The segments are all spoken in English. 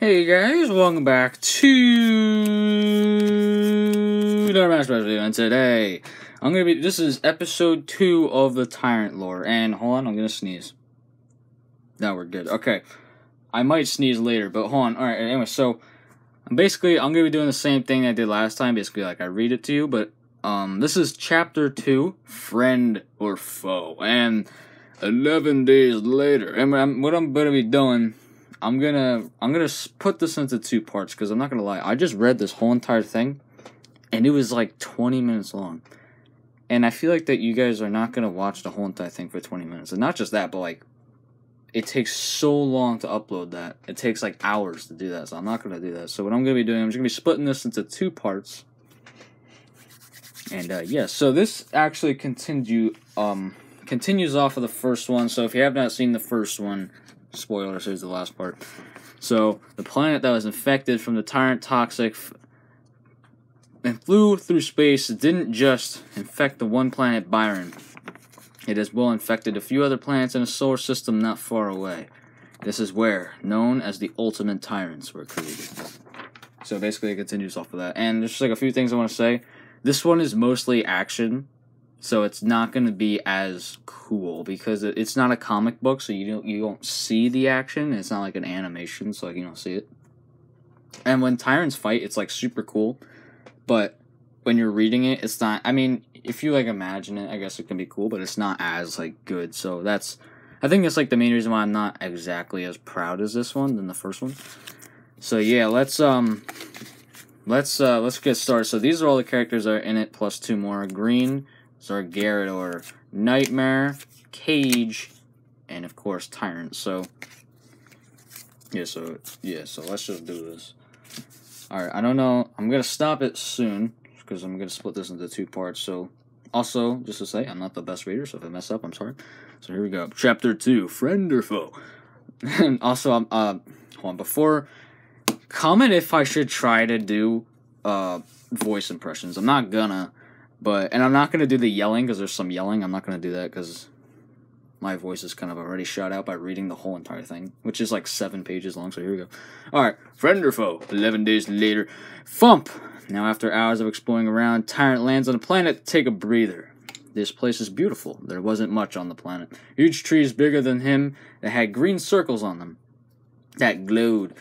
Hey guys, welcome back to the MatchBattlers video, and today this is episode 2 of the Tyrant lore, and hold on, I'm gonna sneeze. Now we're good. Okay, I might sneeze later, but hold on. Alright, anyway, so I'm gonna be doing the same thing I did last time, basically like I read it to you, but this is chapter 2, Friend or Foe, and 11 days later, and what I'm gonna be doing, I'm gonna put this into 2 parts, because I'm not gonna lie, I just read this whole entire thing, and it was like 20 minutes long, and I feel like that you guys are not gonna watch the whole entire thing for 20 minutes, and not just that, but like, it takes so long to upload that, it takes like hours to do that, so I'm not gonna do that. So what I'm gonna be doing, I'm just gonna be splitting this into 2 parts, and yeah, so this actually continues off of the first one, so if you have not seen the first one, spoilers, here's the last part. So, the planet that was infected from the Tyrant toxic and flew through space didn't just infect the one planet Byron. It as well infected a few other planets in a solar system not far away. This is where, known as the ultimate tyrants, were created. So basically it continues off of that. And there's just like a few things I want to say. This one is mostly action, so it's not going to be as cool, because it's not a comic book, so you don't see the action. It's not like an animation, so like you don't see it. And when Tyrants fight, it's like super cool, but when you're reading it, it's not. I mean, if you like imagine it, I guess it can be cool, but it's not as like good. So I think that's like the main reason why I'm not exactly as proud as this one than the first one. So yeah, let's get started. So these are all the characters that are in it, plus 2 more. Green, Zargarador, Nightmare, Cage, and of course Tyrant. So so let's just do this. Alright, I don't know, I'm gonna stop it soon, because I'm gonna split this into 2 parts. So also, just to say, I'm not the best reader, so if I mess up, I'm sorry. So here we go. Chapter 2, Friend or Foe. And also, hold on, before, comment if I should try to do voice impressions. I'm not gonna. And I'm not going to do the yelling, because there's some yelling. I'm not going to do that, because my voice is kind of already shot out by reading the whole entire thing, which is like 7 pages long, so here we go. Alright, Friend or Foe, 11 days later. Thump! Now, after hours of exploring around, Tyrant lands on a planet to take a breather. This place is beautiful. There wasn't much on the planet. Huge trees bigger than him that had green circles on them that glowed.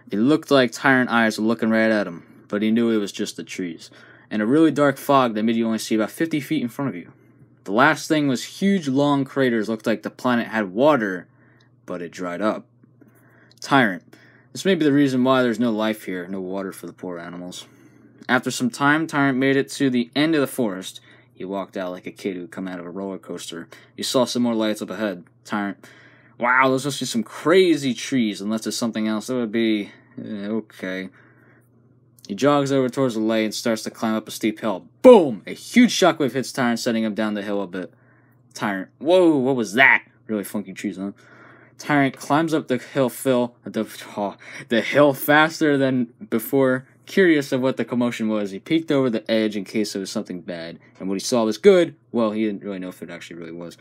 It looked like Tyrant eyes were looking right at him, but he knew it was just the trees. And a really dark fog that made you only see about 50 feet in front of you. The last thing was huge long craters. Looked like the planet had water, but it dried up. Tyrant. This may be the reason why there's no life here, no water for the poor animals. After some time, Tyrant made it to the end of the forest. He walked out like a kid who'd come out of a roller coaster. He saw some more lights up ahead. Tyrant. Wow, those must be some crazy trees. Unless there's something else, that would be okay. He jogs over towards the light and starts to climb up a steep hill. Boom! A huge shockwave hits Tyrant, sending him down the hill a bit. Tyrant. Whoa, what was that? Really funky trees, huh? Tyrant climbs up the hill the hill faster than before. Curious of what the commotion was, he peeked over the edge in case it was something bad. And what he saw was good. Well, he didn't really know if it actually really was.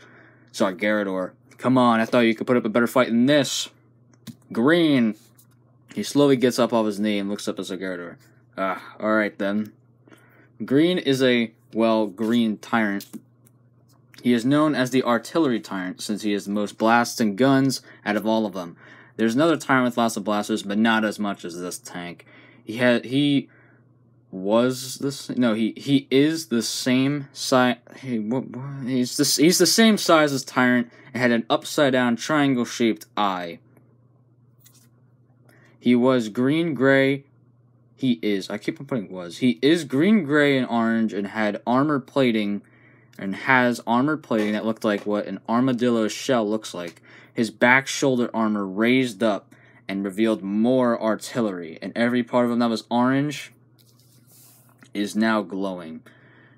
Zargarador. Come on, I thought you could put up a better fight than this. Green. He slowly gets up off his knee and looks up at Zargarador. Alright then. Green is green Tyrant. He is known as the Artillery Tyrant, since he has the most blasts and guns out of all of them. There's another Tyrant with lots of blasters, but not as much as this tank. He is the same size. He's the same size as Tyrant and had an upside-down triangle-shaped eye. He was green-gray. He is green, gray, and orange, and had armor plating, and has armor plating that looked like what an armadillo's shell looks like. His back shoulder armor raised up and revealed more artillery, and every part of him that was orange is now glowing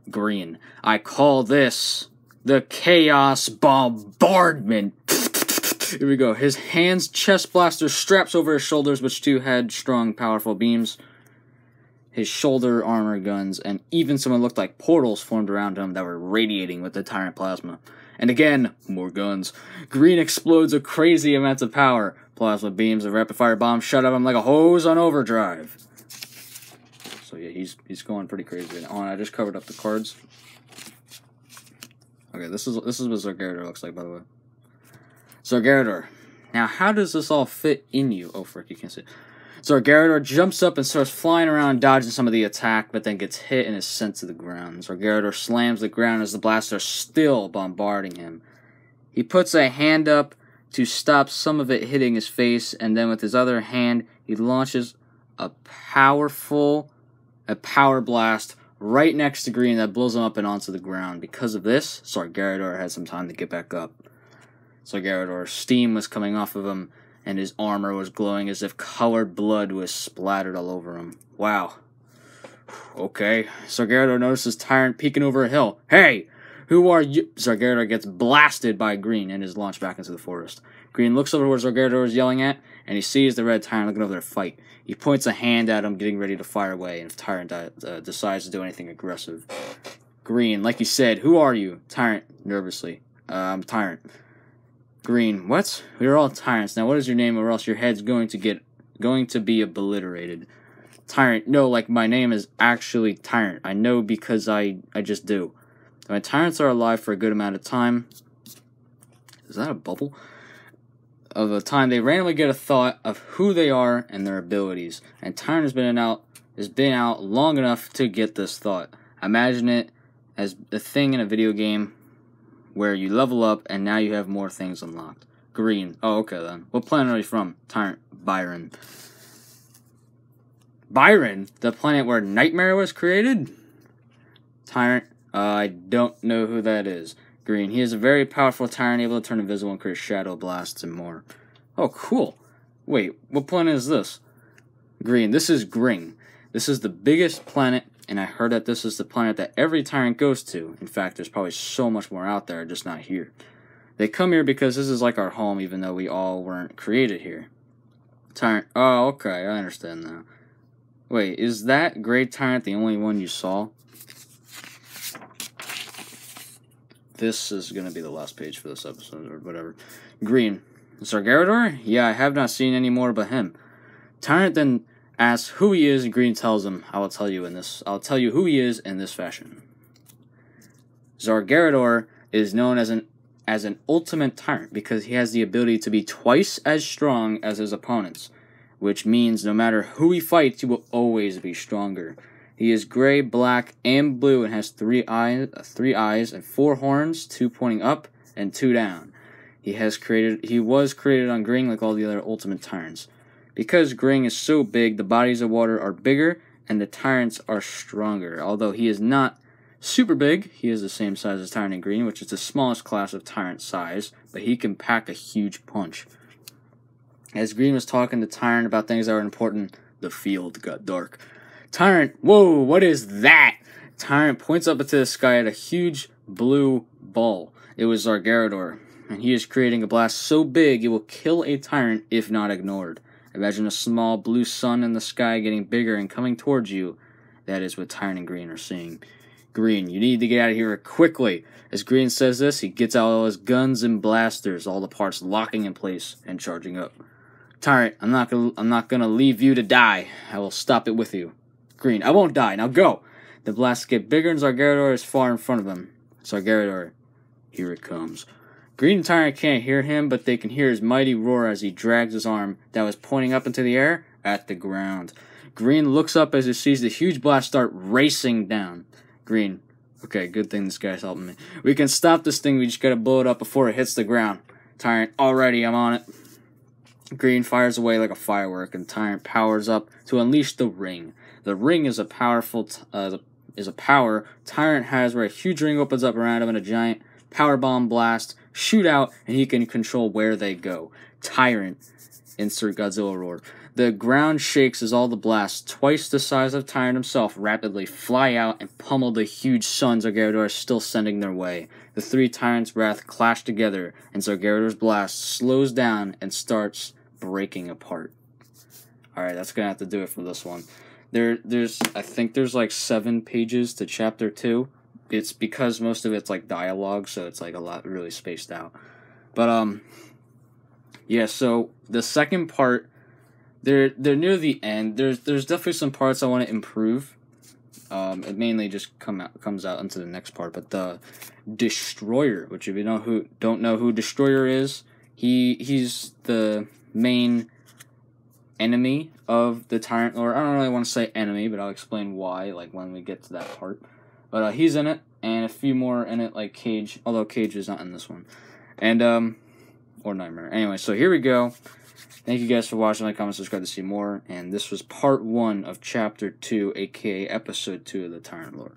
green. I call this the Chaos Bombardment. Here we go. His hands, chest blaster, straps over his shoulders, which too had strong, powerful beams. His shoulder armor guns, and even someone looked like portals formed around him that were radiating with the Tyrant plasma. And again, more guns. Green explodes with crazy amounts of power. Plasma beams and rapid-fire bombs shut at him like a hose on overdrive. So yeah, he's going pretty crazy. Oh, and I just covered up the cards. Okay, this is what Zargarador looks like, by the way. Zargarador. Now, how does this all fit in you? Oh, frick, you can't see it. Zargarador jumps up and starts flying around, dodging some of the attack, but then gets hit and is sent to the ground. Zargarador slams the ground as the blasts are still bombarding him. He puts a hand up to stop some of it hitting his face, and then with his other hand, he launches a power blast right next to Green that blows him up and onto the ground. Because of this, Zargarador had some time to get back up. Zargarador's steam was coming off of him, and his armor was glowing as if colored blood was splattered all over him. Wow. Okay. Zargarador notices Tyrant peeking over a hill. Hey! Who are you? Zargarador gets blasted by Green and is launched back into the forest. Green looks over where Zargarador is yelling at, and he sees the red Tyrant looking over there to fight. He points a hand at him, getting ready to fire away, and if Tyrant decides to do anything aggressive. Green, like you said, who are you? Tyrant, nervously. I'm Tyrant. Green, what? We're all Tyrants. Now what is your name, or else your head's going to be obliterated. Tyrant, no, like my name is actually Tyrant. I know because I just do. When Tyrants are alive for a good amount of time, is that a bubble? Of a time, they randomly get a thought of who they are and their abilities. And Tyrant has been out long enough to get this thought. Imagine it as a thing in a video game where you level up and now you have more things unlocked. Green. Oh, okay then. What planet are you from? Tyrant. Byron. Byron? The planet where Nightmare was created? Tyrant. I don't know who that is. Green. He is a very powerful Tyrant, able to turn invisible and create shadow blasts and more. Oh, cool. Wait, what planet is this? Green. This is Gring. This is the biggest planet, and I heard that this is the planet that every Tyrant goes to. In fact, there's probably so much more out there, just not here. They come here because this is like our home, even though we all weren't created here. Tyrant. Oh, okay, I understand now. Wait, is that Great Tyrant the only one you saw? This is going to be the last page for this episode, or whatever. Green. Zargarador? Yeah, I have not seen any more but him. Tyrant then asks who he is, and Green tells him, I'll tell you who he is in this fashion. Zargarador is known as an ultimate Tyrant because he has the ability to be twice as strong as his opponents, which means no matter who he fights, he will always be stronger. He is gray, black, and blue and has three eyes and 4 horns, 2 pointing up and 2 down. He was created on Gring like all the other ultimate Tyrants. Because Gring is so big, the bodies of water are bigger and the Tyrants are stronger. Although he is not super big, he is the same size as Tyrant in Green, which is the smallest class of Tyrant size, but he can pack a huge punch. As Green was talking to Tyrant about things that were important, the field got dark. Tyrant, whoa, what is that? Tyrant points up into the sky at a huge blue ball. It was Zargarador, and he is creating a blast so big it will kill a Tyrant if not ignored. Imagine a small blue sun in the sky getting bigger and coming towards you. That is what Tyrant and Green are seeing. Green, you need to get out of here quickly. As Green says this, he gets out all his guns and blasters, all the parts locking in place and charging up. Tyrant, I'm not gonna leave you to die. I will stop it with you. Green, I won't die. Now go. The blasts get bigger and Zargarador is far in front of them. Zargarador, here it comes. Green and Tyrant can't hear him, but they can hear his mighty roar as he drags his arm that was pointing up into the air at the ground. Green looks up as he sees the huge blast start racing down. Green, okay, good thing this guy's helping me. We can stop this thing, we just gotta blow it up before it hits the ground. Tyrant, alrighty, I'm on it. Green fires away like a firework, and Tyrant powers up to unleash the ring. The ring is a power Tyrant has where a huge ring opens up around him and a giant power bomb blast shoot out, and he can control where they go. Tyrant, insert Godzilla roar. The ground shakes as all the blasts, twice the size of Tyrant himself, rapidly fly out and pummel the huge suns Zargarador is still sending their way. The 3 Tyrants' wrath clash together, and Zargarador's blast slows down and starts breaking apart. Alright, that's gonna have to do it for this one. I think there's like 7 pages to chapter 2, it's because most of it's like dialogue, so it's like a lot really spaced out. But yeah. So the second part, they're near the end. There's definitely some parts I want to improve. It mainly just comes out into the next part. But the Destroyer, which if you don't know who Destroyer is, he's the main enemy of the Tyrant Lord. I don't really want to say enemy, but I'll explain why, like, when we get to that part. But he's in it, and a few more in it, like Cage, although Cage is not in this one. And, or Nightmare. Anyway, so here we go. Thank you guys for watching. Like, comment, subscribe to see more. And this was part 1 of Chapter 2, aka Episode 2 of the Tyrant Lord.